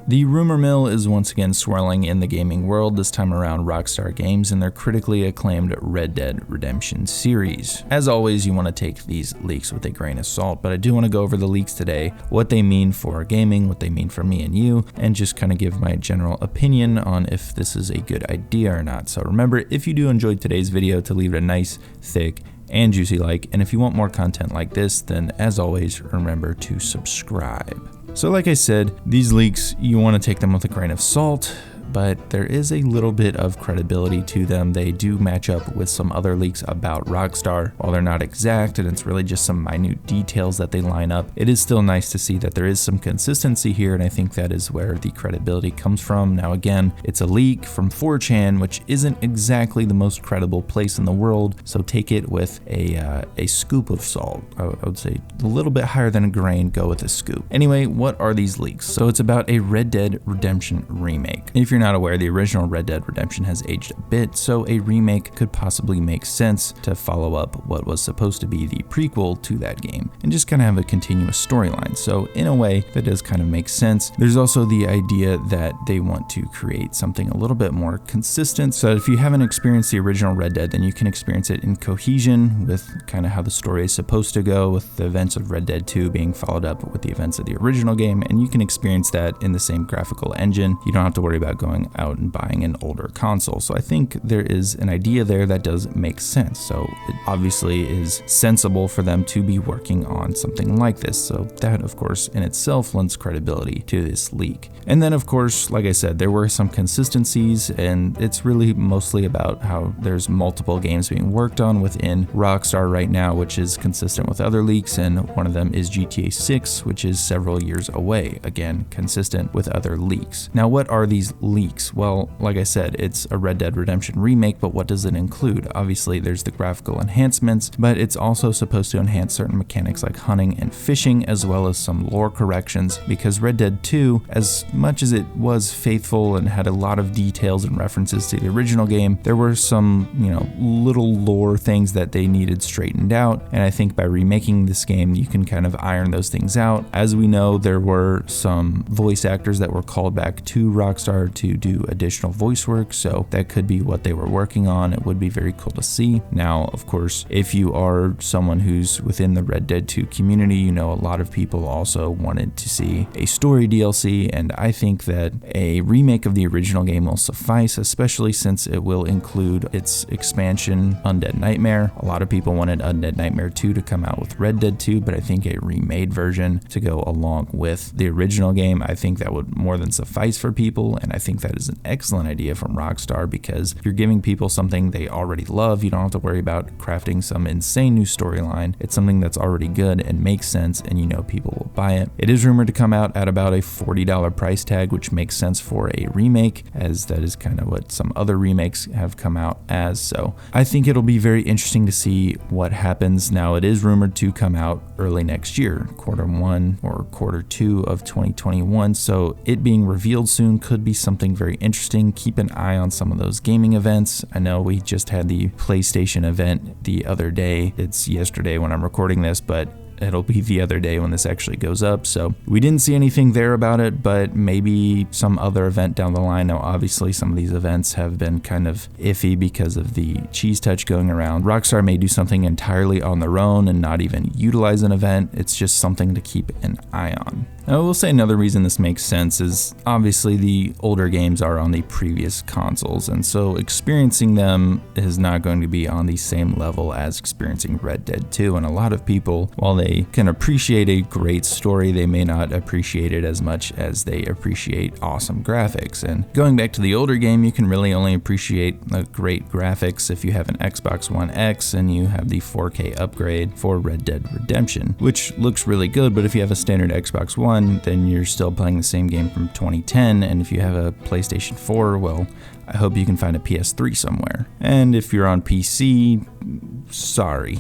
The rumor mill is once again swirling in the gaming world, this time around Rockstar Games and their critically acclaimed Red Dead Redemption series. As always, you want to take these leaks with a grain of salt, but I do want to go over the leaks today, what they mean for gaming, what they mean for me and you, and just kind of give my general opinion on if this is a good idea or not. So remember, if you do enjoy today's video, to leave it a nice, thick, and juicy like, and if you want more content like this, then as always, remember to subscribe. So like I said, these leaks, you want to take them with a grain of salt, but there is a little bit of credibility to them. They do match up with some other leaks about Rockstar. While they're not exact and it's really just some minute details that they line up, it is still nice to see that there is some consistency here, and I think that is where the credibility comes from. Now again, it's a leak from 4chan, which isn't exactly the most credible place in the world, so take it with a scoop of salt. I would say a little bit higher than a grain, go with a scoop. Anyway, what are these leaks? So it's about a Red Dead Redemption remake. If you're not aware, the original Red Dead Redemption has aged a bit, so a remake could possibly make sense to follow up what was supposed to be the prequel to that game and just kind of have a continuous storyline. So in a way, that does kind of make sense. There's also the idea that they want to create something a little bit more consistent, so if you haven't experienced the original Red Dead, then you can experience it in cohesion with kind of how the story is supposed to go, with the events of Red Dead 2 being followed up with the events of the original game, and you can experience that in the same graphical engine. You don't have to worry about going out and buying an older console. So I think there is an idea there that does make sense. So it obviously is sensible for them to be working on something like this. So that, of course, in itself lends credibility to this leak. And then, of course, like I said, there were some consistencies, and it's really mostly about how there's multiple games being worked on within Rockstar right now, which is consistent with other leaks, and one of them is GTA 6, which is several years away. Again, consistent with other leaks. Now, what are these leaks? Well, like I said, it's a Red Dead Redemption remake, but what does it include? Obviously, there's the graphical enhancements, but it's also supposed to enhance certain mechanics like hunting and fishing, as well as some lore corrections, because Red Dead 2, as much as it was faithful and had a lot of details and references to the original game, there were some, little lore things that they needed straightened out, and I think by remaking this game, you can kind of iron those things out. As we know, there were some voice actors that were called back to Rockstar to do additional voice work, so that could be what they were working on. It would be very cool to see. Now, of course, if you are someone who's within the Red Dead 2 community, a lot of people also wanted to see a story DLC, and I think that a remake of the original game will suffice, especially since it will include its expansion, Undead Nightmare. A lot of people wanted Undead Nightmare 2 to come out with Red Dead 2, but I think a remade version to go along with the original game, I think that would more than suffice for people, and I think that is an excellent idea from Rockstar, because you're giving people something they already love. You don't have to worry about crafting some insane new storyline. It's something that's already good and makes sense, and people will buy it. It is rumored to come out at about a $40 price tag, which makes sense for a remake, as that is kind of what some other remakes have come out as. So I think it'll be very interesting to see what happens. Now, it is rumored to come out early next year, Q1 or Q2 of 2021, so it being revealed soon could be something very interesting. Keep an eye on some of those gaming events. I know we just had the PlayStation event the other day. It's yesterday when I'm recording this, but it'll be the other day when this actually goes up. So we didn't see anything there about it, but maybe some other event down the line. Now, obviously, some of these events have been kind of iffy because of the cheese touch going around. Rockstar may do something entirely on their own and not even utilize an event. It's just something to keep an eye on. Now, I will say another reason this makes sense is obviously the older games are on the previous consoles, and so experiencing them is not going to be on the same level as experiencing Red Dead 2, and a lot of people, while they can appreciate a great story, they may not appreciate it as much as they appreciate awesome graphics. And going back to the older game, you can really only appreciate the great graphics if you have an Xbox One X and you have the 4K upgrade for Red Dead Redemption, which looks really good, but if you have a standard Xbox One, then you're still playing the same game from 2010, and if you have a PlayStation 4, well, I hope you can find a PS3 somewhere. And if you're on PC, sorry,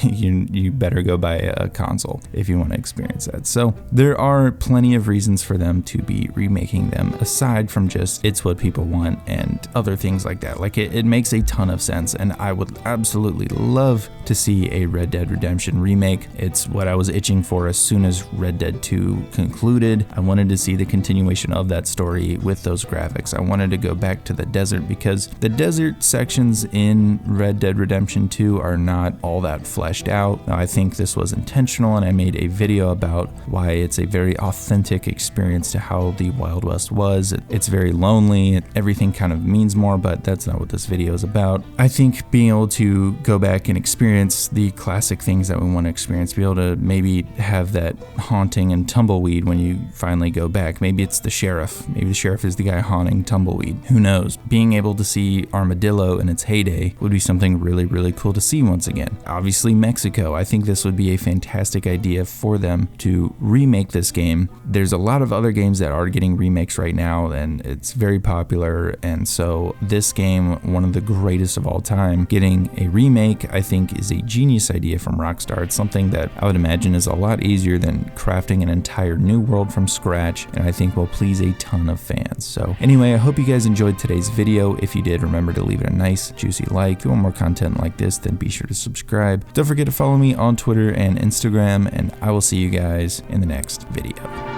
you better go buy a console if you want to experience that. So there are plenty of reasons for them to be remaking them, aside from just it's what people want and other things like that. Like it makes a ton of sense, and I would absolutely love to see a Red Dead Redemption remake. It's what I was itching for as soon as Red Dead 2 concluded. I wanted to see the continuation of that story with those graphics. I wanted to go back to the desert because the desert sections in Red Dead Redemption 2 are not all that fleshed out. Now, I think this was intentional, and I made a video about why it's a very authentic experience to how the Wild West was. It's very lonely. Everything kind of means more, but that's not what this video is about. I think being able to go back and experience the classic things that we want to experience, be able to maybe have that haunting and tumbleweed when you finally go back. Maybe it's the sheriff. Maybe the sheriff is the guy haunting tumbleweed. Who knows? Being able to see Armadillo in its heyday would be something really, really cool to see once again. Obviously, Mexico. I think this would be a fantastic idea for them to remake this game. There's a lot of other games that are getting remakes right now, and it's very popular, and so this game, one of the greatest of all time, getting a remake, I think is a genius idea from Rockstar. It's something that I would imagine is a lot easier than crafting an entire new world from scratch, and I think will please a ton of fans. So anyway, I hope you guys enjoyed today's video. If you did, remember to leave it a nice, juicy like. If you want more content like this, then be sure to subscribe. Don't forget to follow me on Twitter and Instagram, and I will see you guys in the next video.